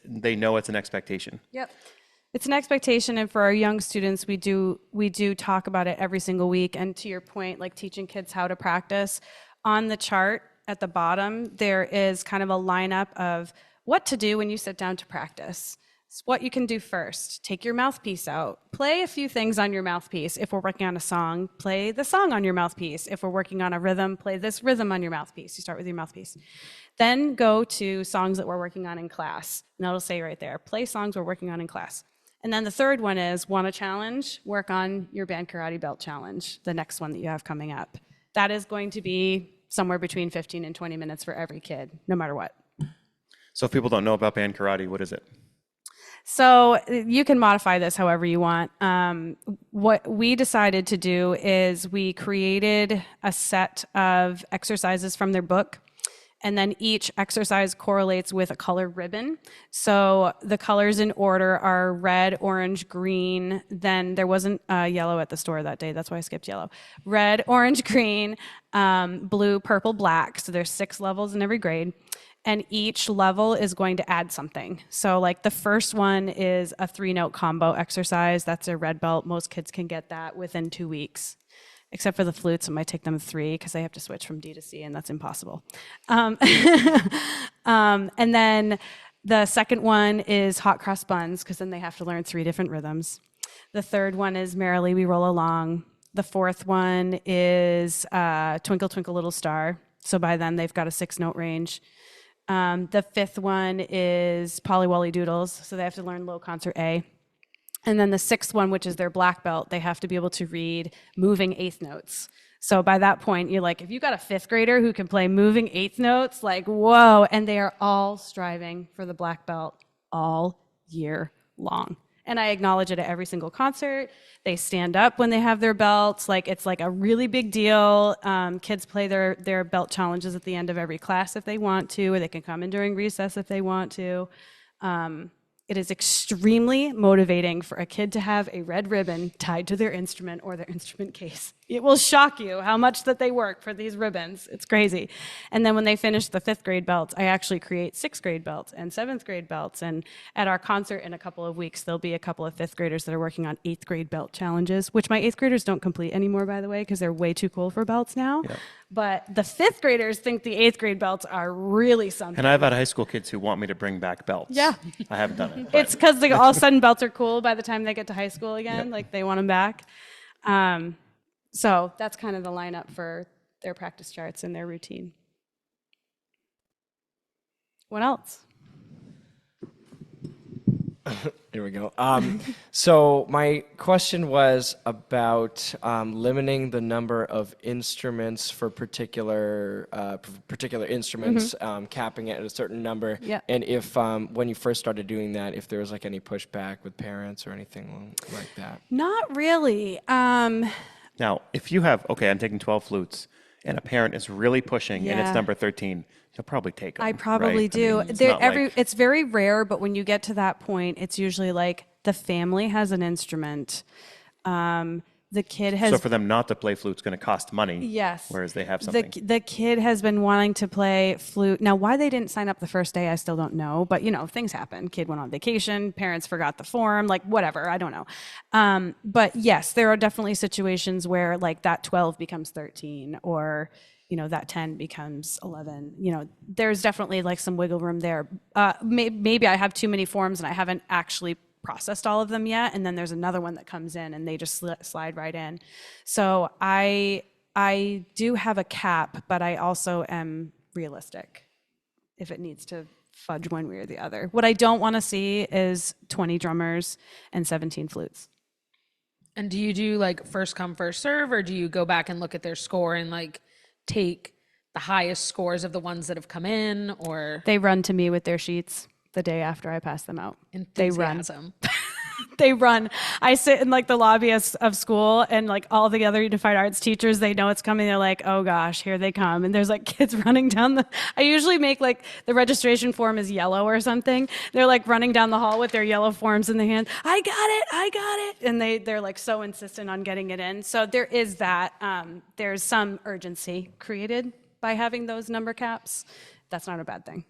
they know it's an expectation. Yep. It's an expectation, and for our young students, we do talk about it every single week. And to your point, like teaching kids how to practice, on the chart at the bottom, there is kind of a lineup of what to do when you sit down to practice. It's what you can do first. Take your mouthpiece out. Play a few things on your mouthpiece. If we're working on a song, play the song on your mouthpiece. If we're working on a rhythm, play this rhythm on your mouthpiece. You start with your mouthpiece. Then go to songs that we're working on in class. And it'll say right there, play songs we're working on in class. And then the third one is, want a challenge? Work on your band karate belt challenge, the next one that you have coming up. That is going to be somewhere between 15 and 20 minutes for every kid, no matter what. So if people don't know about band karate, what is it? So you can modify this however you want. What we decided to do is we created a set of exercises from their book, and then each exercise correlates with a colored ribbon. So the colors in order are red, orange, green. Then there wasn't yellow at the store that day. That's why I skipped yellow. Red, orange, green, blue, purple, black. So there's 6 levels in every grade. And each level is going to add something. So like the first one is a 3-note combo exercise. That's a red belt. Most kids can get that within 2 weeks. Except for the flutes, it might take them 3 because they have to switch from D to C, and that's impossible. And then the second one is hot cross buns, because then they have to learn 3 different rhythms. The third one is Merrily We Roll Along. The fourth one is Twinkle Twinkle Little Star. So by then they've got a 6-note range. The fifth one is Polly Wolly Doodles, so they have to learn low concert A. And then the sixth one, which is their black belt, they have to be able to read moving 8th notes. So by that point, you're like, if you got a 5th grader who can play moving 8th notes, like, whoa, and they are all striving for the black belt all year long. And I acknowledge it at every single concert. They stand up when they have their belts. Like, it's like a really big deal. Kids play their belt challenges at the end of every class if they want to, or they can come in during recess if they want to. It is extremely motivating for a kid to have a red ribbon tied to their instrument or their instrument case. It will shock you how much that they work for these ribbons. It's crazy. And then when they finish the 5th grade belts, I actually create 6th grade belts and 7th grade belts. And at our concert in a couple of weeks, there'll be a couple of 5th graders that are working on 8th grade belt challenges, which my 8th graders don't complete anymore, by the way, because they're way too cool for belts now. Yeah. But the 5th graders think the 8th grade belts are really something. And I've had high school kids who want me to bring back belts. Yeah. I haven't done it. It's because all of a sudden belts are cool by the time they get to high school again. Yep. Like they want them back. So that's kind of the lineup for their practice charts and their routine. What else? Here we go. So my question was about limiting the number of instruments for particular instruments, capping it at a certain number. Yeah. And if when you first started doing that, if there was like any pushback with parents or anything like that. Not really. Now, if you have, okay, I'm taking 12 flutes, and a parent is really pushing, and it's number 13, you'll probably take them. I probably right? do. I mean, it's very rare, but when you get to that point, it's usually like the family has an instrument. The kid has. So for them not to play flute is going to cost money. Yes. Whereas they have something. The kid has been wanting to play flute. Now, why they didn't sign up the first day, I still don't know. But, things happen. Kid went on vacation. Parents forgot the form. Like, whatever. I don't know. But, yes, there are definitely situations where, like, that 12 becomes 13 or, that 10 becomes 11. There's definitely, like, some wiggle room there. Maybe I have too many forms and I haven't actually processed all of them yet, and then there's another one that comes in and they just slide right in. So I do have a cap, but I also am realistic if it needs to fudge one way or the other. What I don't want to see is 20 drummers and 17 flutes. And do you do like first come first serve, or do you go back and look at their score and like take the highest scores of the ones that have come in? Or they run to me with their sheets the day after I pass them out. Enthusiasm. they run. I sit in like the lobby of school, and like all the other unified arts teachers, they know it's coming. They're like, oh gosh, here they come. And there's like kids running down I usually make like the registration form is yellow or something. They're like running down the hall with their yellow forms in their hand. I got it. And they're like so insistent on getting it in. So there is that. There's some urgency created by having those number caps. That's not a bad thing.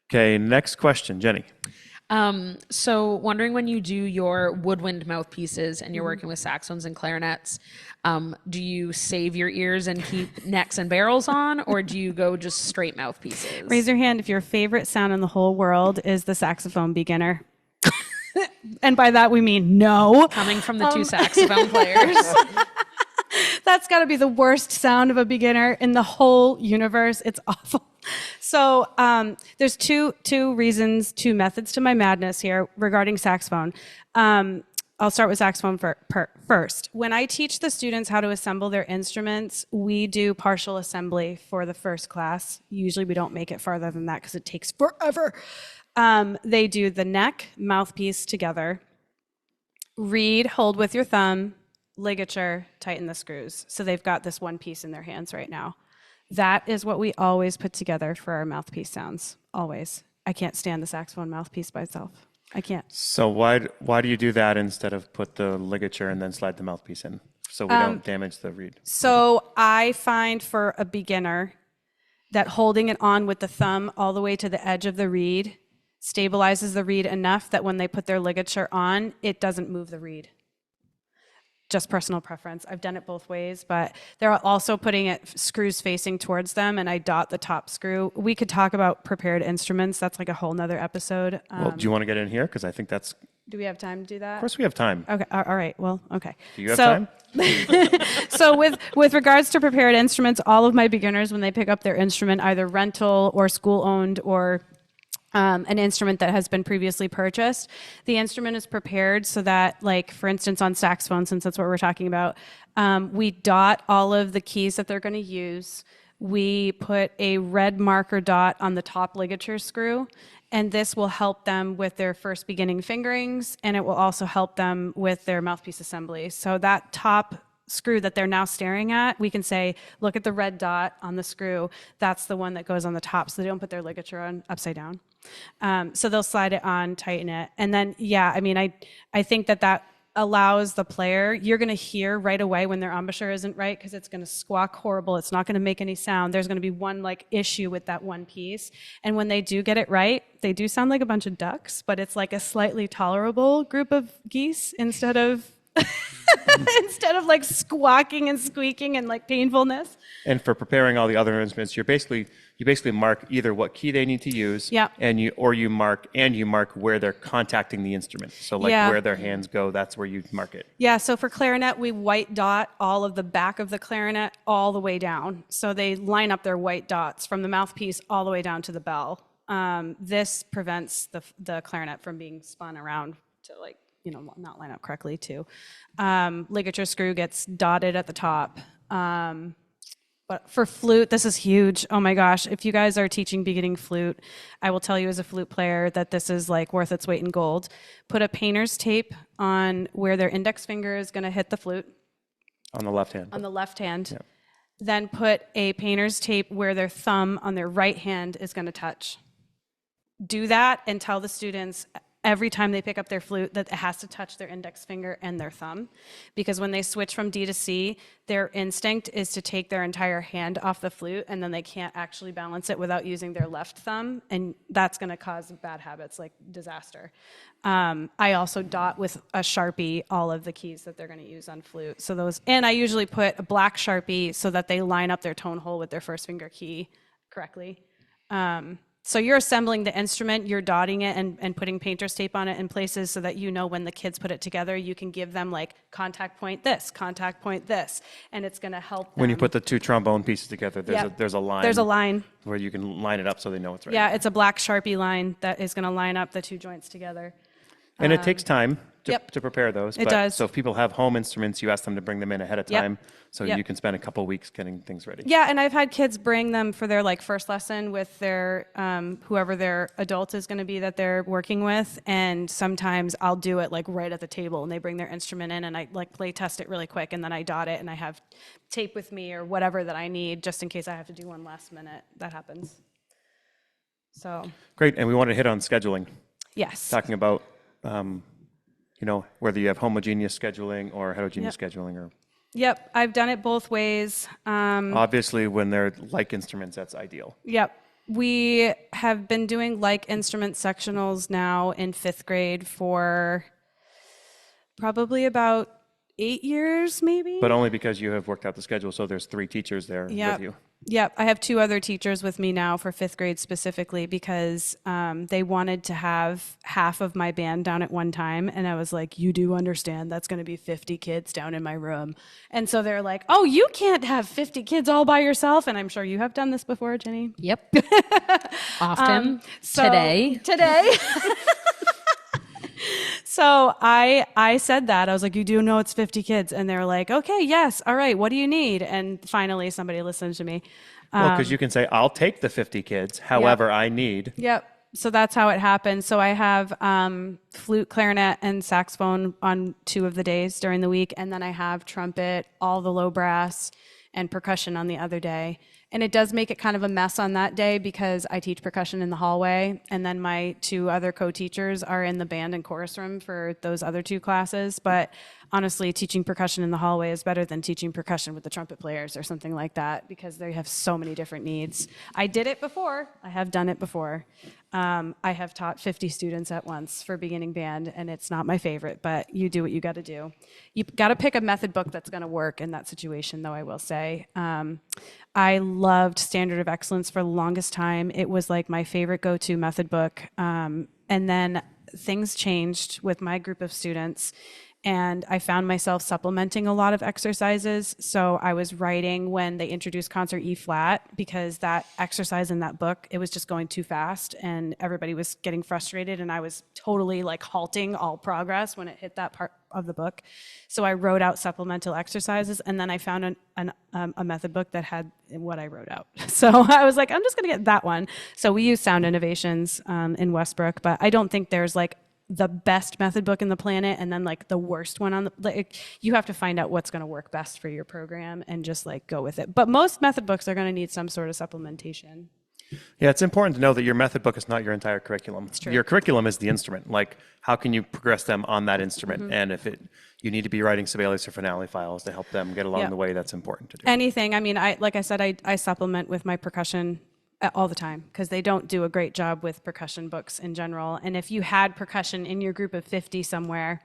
Okay, next question, Jenny. So wondering when you do your woodwind mouthpieces and you're working with saxophones and clarinets, do you save your ears and keep necks and barrels on, or do you go just straight mouthpieces? Raise your hand if your favorite sound in the whole world is the saxophone beginner. And by that we mean no. Coming from the two saxophone players. That's got to be the worst sound of a beginner in the whole universe. It's awful. So there's two methods to my madness here regarding saxophone. I'll start with saxophone first. When I teach the students how to assemble their instruments, we do partial assembly for the first class. Usually we don't make it farther than that because it takes forever. They do the neck, mouthpiece together, reed, hold with your thumb, ligature, tighten the screws. So they've got this one piece in their hands right now. That is what we always put together for our mouthpiece sounds, always. I can't stand the saxophone mouthpiece by itself. I can't. So why do you do that instead of put the ligature and then slide the mouthpiece in so we don't damage the reed? So I find for a beginner that holding it on with the thumb all the way to the edge of the reed stabilizes the reed enough that when they put their ligature on, it doesn't move the reed. Just personal preference. I've done it both ways, but they're also putting screws facing towards them, and I dot the top screw. We could talk about prepared instruments. That's like a whole nother episode. Well, do you want to get in here? Because I think that's... Do we have time to do that? Of course we have time. Okay. All right. Well, okay. Do you have time? So with regards to prepared instruments, all of my beginners, when they pick up their instrument, either rental or school-owned or an instrument that has been previously purchased, the instrument is prepared so that, like, for instance, on saxophone, since that's what we're talking about, we dot all of the keys that they're going to use. We put a red marker dot on the top ligature screw, and this will help them with their first beginning fingerings, and it will also help them with their mouthpiece assembly. So that top screw that they're now staring at, we can say, look at the red dot on the screw. That's the one that goes on the top, so they don't put their ligature on upside down. So they'll slide it on, tighten it. And then, yeah, I mean, I think that allows the player, you're going to hear right away when their embouchure isn't right because it's going to squawk horrible. It's not going to make any sound. There's going to be one like issue with that one piece. And when they do get it right, they do sound like a bunch of ducks, but it's like a slightly tolerable group of geese instead of like squawking and squeaking and like painfulness. And for preparing all the other instruments, you basically mark either what key they need to use, Yep. and you mark where they're contacting the instrument. So like Yeah. where their hands go, that's where you mark it. Yeah, so for clarinet, we white dot all of the back of the clarinet all the way down. So they line up their white dots from the mouthpiece all the way down to the bell. This prevents the clarinet from being spun around to not line up correctly too. Ligature screw gets dotted at the top. But for flute, this is huge. Oh my gosh. If you guys are teaching beginning flute, I will tell you as a flute player that this is like worth its weight in gold. Put a painter's tape on where their index finger is going to hit the flute. On the left hand. On the left hand. Yep. Then put a painter's tape where their thumb on their right hand is going to touch. Do that and tell the students every time they pick up their flute that it has to touch their index finger and their thumb, because when they switch from D to C, their instinct is to take their entire hand off the flute, and then they can't actually balance it without using their left thumb, and that's going to cause bad habits like disaster. I also dot with a Sharpie all of the keys that they're going to use on flute. So those, and I usually put a black Sharpie so that they line up their tone hole with their first finger key correctly. So you're assembling the instrument, you're dotting it and putting painter's tape on it in places so that you know when the kids put it together, you can give them like contact point this, and it's going to help them. When you put the two trombone pieces together, there's a line. There's a line. Where you can line it up so they know it's right. Yeah, it's a black Sharpie line that is going to line up the two joints together. And it takes time to prepare those. It does. So if people have home instruments, you ask them to bring them in ahead of Yep. time, so Yep. you can spend a couple weeks getting things ready. Yeah, and I've had kids bring them for their like first lesson with their whoever their adult is going to be that they're working with, and sometimes I'll do it like right at the table, and they bring their instrument in, and I like play test it really quick, and then I dot it, and I have tape with me or whatever that I need just in case I have to do one last minute. That happens. So Great, and we want to hit on scheduling, yes, talking about whether you have homogeneous scheduling or heterogeneous scheduling, or yep, I've done it both ways. obviously when they're like instruments, that's ideal. Yep. We have been doing like instrument sectionals now in 5th grade for probably about 8 years, maybe. But only because you have worked out the schedule, so there's 3 teachers there with you. Yep. I have 2 other teachers with me now for 5th grade specifically because they wanted to have half of my band down at one time. And I was like, you do understand that's going to be 50 kids down in my room. And so they're like, oh, you can't have 50 kids all by yourself. And I'm sure you have done this before, Jenny. Yep. Often. So- Today. So I said that. I was like, you do know it's 50 kids. And they're like, okay, yes. All right. What do you need? And finally, somebody listened to me. Well, because you can say, I'll take the 50 kids, however I need. Yep. So that's how it happened. So I have flute, clarinet, and saxophone on 2 of the days during the week. And then I have trumpet, all the low brass, and percussion on the other day. And it does make it kind of a mess on that day because I teach percussion in the hallway, and then my 2 other co-teachers are in the band and chorus room for those other 2 classes. But honestly, teaching percussion in the hallway is better than teaching percussion with the trumpet players or something like that because they have so many different needs. I did it before. I have done it before. I have taught 50 students at once for beginning band, and it's not my favorite, but you do what you got to do. You got to pick a method book that's going to work in that situation, though, I will say. I loved Standard of Excellence for the longest time. It was like my favorite go-to method book. And then things changed with my group of students, and I found myself supplementing a lot of exercises. So I was writing when they introduced concert E flat because that exercise in that book, it was just going too fast and everybody was getting frustrated, and I was totally like halting all progress when it hit that part of the book. So I wrote out supplemental exercises, and then I found a method book that had what I wrote out. So I was like, I'm just gonna get that one. So we use Sound Innovations in Westbrook, but I don't think there's like the best method book in the planet and then like the worst one on the, like, you have to find out what's going to work best for your program and just like go with it. But most method books are going to need some sort of supplementation. Yeah, it's important to know that your method book is not your entire curriculum. true. Your curriculum is the instrument. Like, how can you progress them on that instrument? And if you need to be writing Sibelius or finale files to help them get along Yep. the way, that's important to do. Anything. I mean, like I said, I supplement with my percussion all the time because they don't do a great job with percussion books in general. And if you had percussion in your group of 50 somewhere,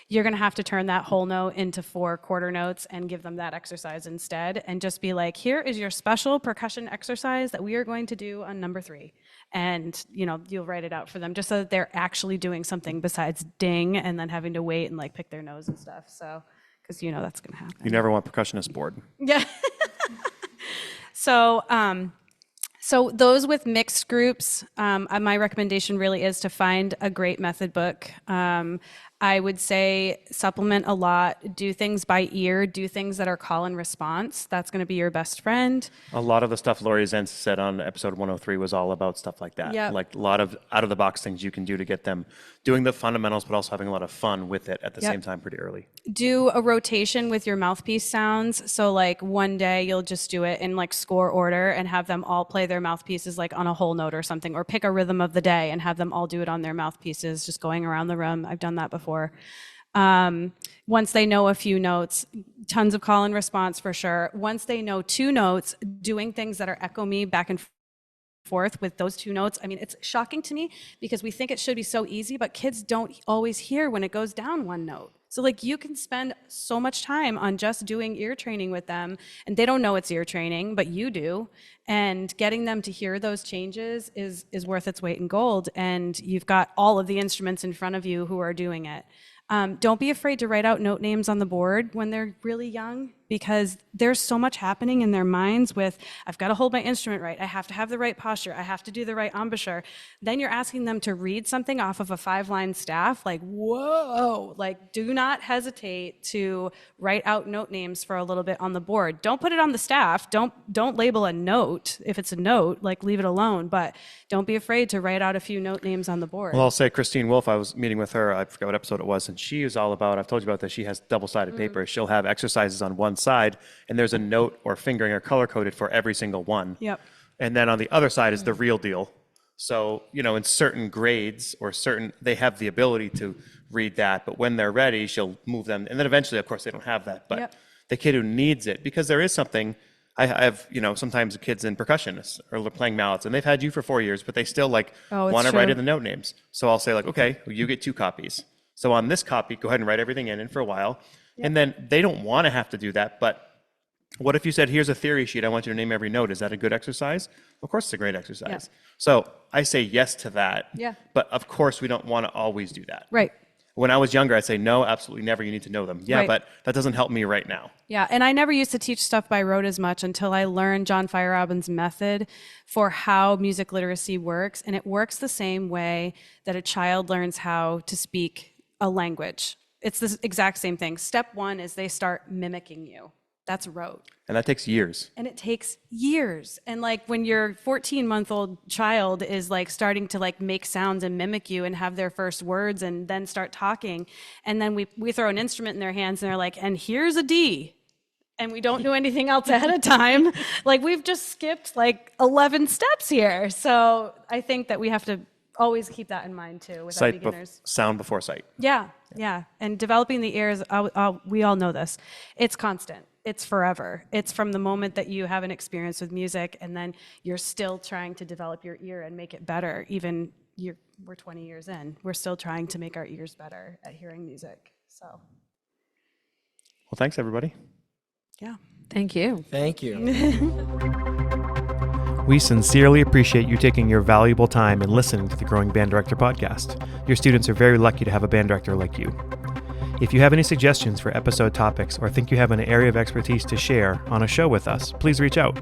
you're going to have to turn that whole note into 4 quarter notes and give them that exercise instead, and just be like, here is your special percussion exercise that we are going to do on number 3. And you'll write it out for them just so that they're actually doing something besides ding and then having to wait and like pick their nose and stuff. So because that's going to happen. You never want percussionist bored. Yeah. So those with mixed groups, my recommendation really is to find a great method book. I would say supplement a lot, do things by ear, do things that are call and response. That's going to be your best friend. A lot of the stuff Lori Zenz said on episode 103 was all about stuff like that. Yep. Like a lot of out-of-the-box things you can do to get them doing the fundamentals, but also having a lot of fun with it at the Yep. same time pretty early. Do a rotation with your mouthpiece sounds. So like one day you'll just do it in like score order and have them all play their mouthpieces like on a whole note or something, or pick a rhythm of the day and have them all do it on their mouthpieces, just going around the room. I've done that before. Once they know a few notes, tons of call and response for sure. Once they know 2 notes, doing things that are echo me back and forth with those 2 notes. I mean, it's shocking to me because we think it should be so easy, but kids don't always hear when it goes down 1 note. So like you can spend so much time on just doing ear training with them, and they don't know it's ear training, but you do. And getting them to hear those changes is worth its weight in gold. And you've got all of the instruments in front of you who are doing it. Don't be afraid to write out note names on the board when they're really young. because there's so much happening in their minds with, I've got to hold my instrument right. I have to have the right posture. I have to do the right embouchure. Then you're asking them to read something off of a 5-line staff. Like, whoa, like do not hesitate to write out note names for a little bit on the board. Don't put it on the staff. Don't label a note. If it's a note, like leave it alone, but don't be afraid to write out a few note names on the board. Well, I'll say Christine Wolf, I was meeting with her, I forgot what episode it was, and she is all about, I've told you about this, she has double-sided paper. She'll have exercises on one side, and there's a note or fingering or color-coded for every single one. Yep. And then on the other side is the real deal. So, in certain grades or they have the ability to read that, but when they're ready, she'll move them. And then eventually, of course, they don't have that. But Yep. the kid who needs it, because there is something, I have, sometimes kids in percussionists or playing mallets, and they've had you for 4 years, but they still it's want to write true. in the note names. So I'll say okay, well, you get 2 copies. So on this copy, go ahead and write everything in for a while. Yep. And then they don't want to have to do that, but what if you said, here's a theory sheet, I want you to name every note. Is that a good exercise? Of course it's a great exercise. Yeah. So I say yes to that. Yeah. But of course we don't want to always do that. Right. When I was younger, I'd say, no, absolutely never, you need to know them. Yeah, Right. but that doesn't help me right now. Yeah, and I never used to teach stuff by rote as much until I learned John Feyerabend's method for how music literacy works. And it works the same way that a child learns how to speak a language. It's the exact same thing. Step 1 is they start mimicking you. That's rote. And that takes years. And it takes years. And when your 14-month-old child is starting to make sounds and mimic you and have their first words and then start talking, and then we throw an instrument in their hands and they're like, and here's a D. And we don't do anything else ahead of time. We've just skipped 11 steps here. So I think that we have to always keep that in mind too with our beginners. Sound before sight. Yeah. And developing the ears, we all know this. It's constant. It's forever. It's from the moment that you have an experience with music, and then you're still trying to develop your ear and make it better. Even we're 20 years in, we're still trying to make our ears better at hearing music. So, Well, thanks everybody. yeah. Thank you. Thank you. We sincerely appreciate you taking your valuable time and listening to the Growing Band Director podcast. Your students are very lucky to have a band director like you. If you have any suggestions for episode topics or think you have an area of expertise to share on a show with us, please reach out.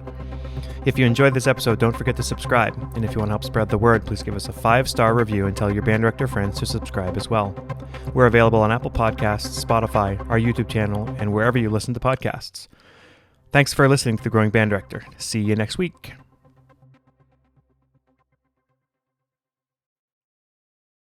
If you enjoyed this episode, don't forget to subscribe. And if you want to help spread the word, please give us a 5-star review and tell your band director friends to subscribe as well. We're available on Apple Podcasts, Spotify, our YouTube channel, and wherever you listen to podcasts. Thanks for listening to The Growing Band Director. See you next week.